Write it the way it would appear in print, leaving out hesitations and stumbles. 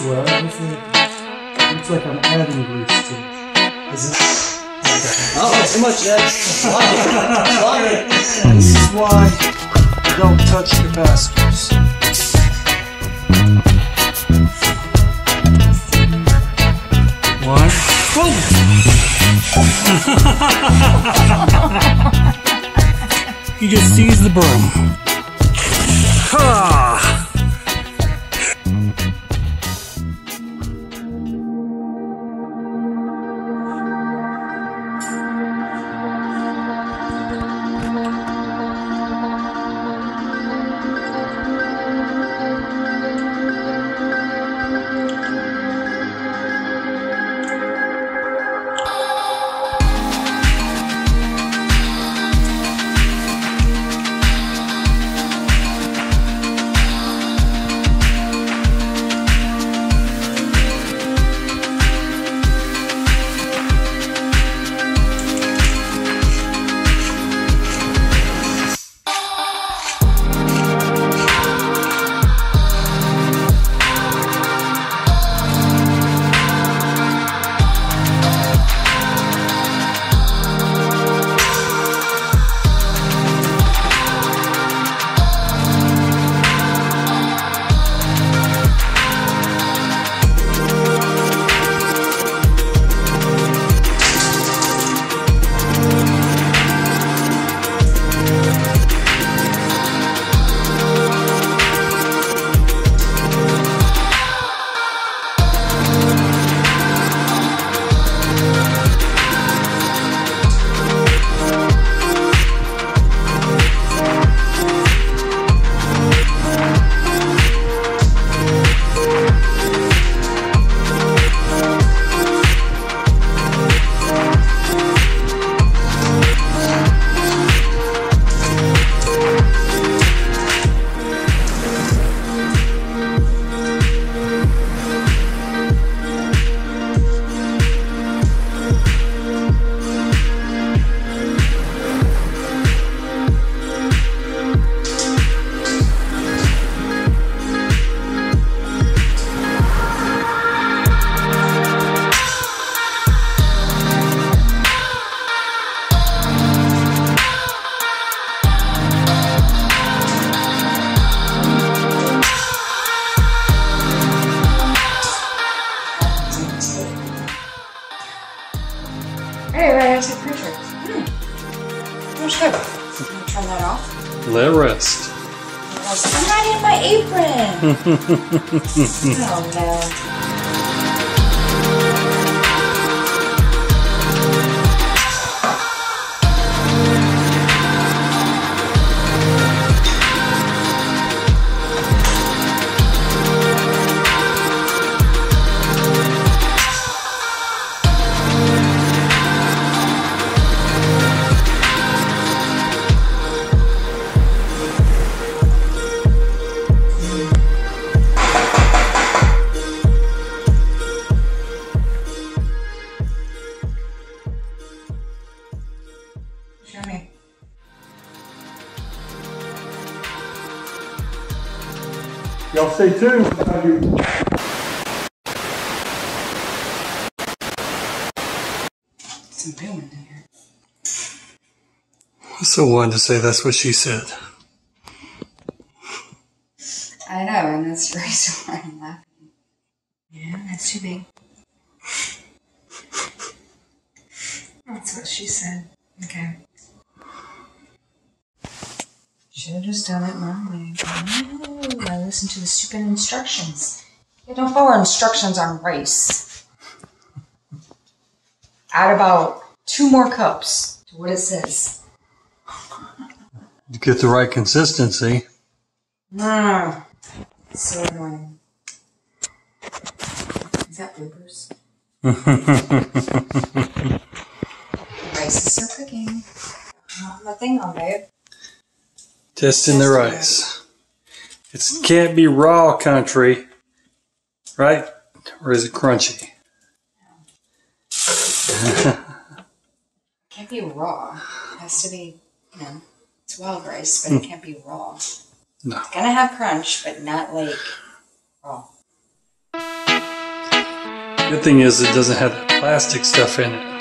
well. It looks like I'm adding grease to it. Is it? Oh, too much there. Slide it. This is why you don't touch capacitors. One. Whoa! He just seized the broom. Ha! Turn that off. Let it rest. I'm not in my apron. Oh no. Show me. Y'all stay tuned. Some booing in here. So wanted to say that's what she said. I know, and that's the reason why I'm laughing. Yeah, that's too big. That's what she said. Okay. Should have just done it my way. No, I listened to the stupid instructions. You don't follow instructions on rice. Add about 2 more cups to what it says. To get the right consistency. It's so annoying. Is that bloopers? Rice is still cooking. Not my thing on, babe. Testing the rice. It can't be raw country, right? Or is it crunchy? Can't be raw. It has to be, you know, it's wild rice, but it can't be raw. No. It's gonna have crunch, but not like raw. Good thing is it doesn't have that plastic stuff in it.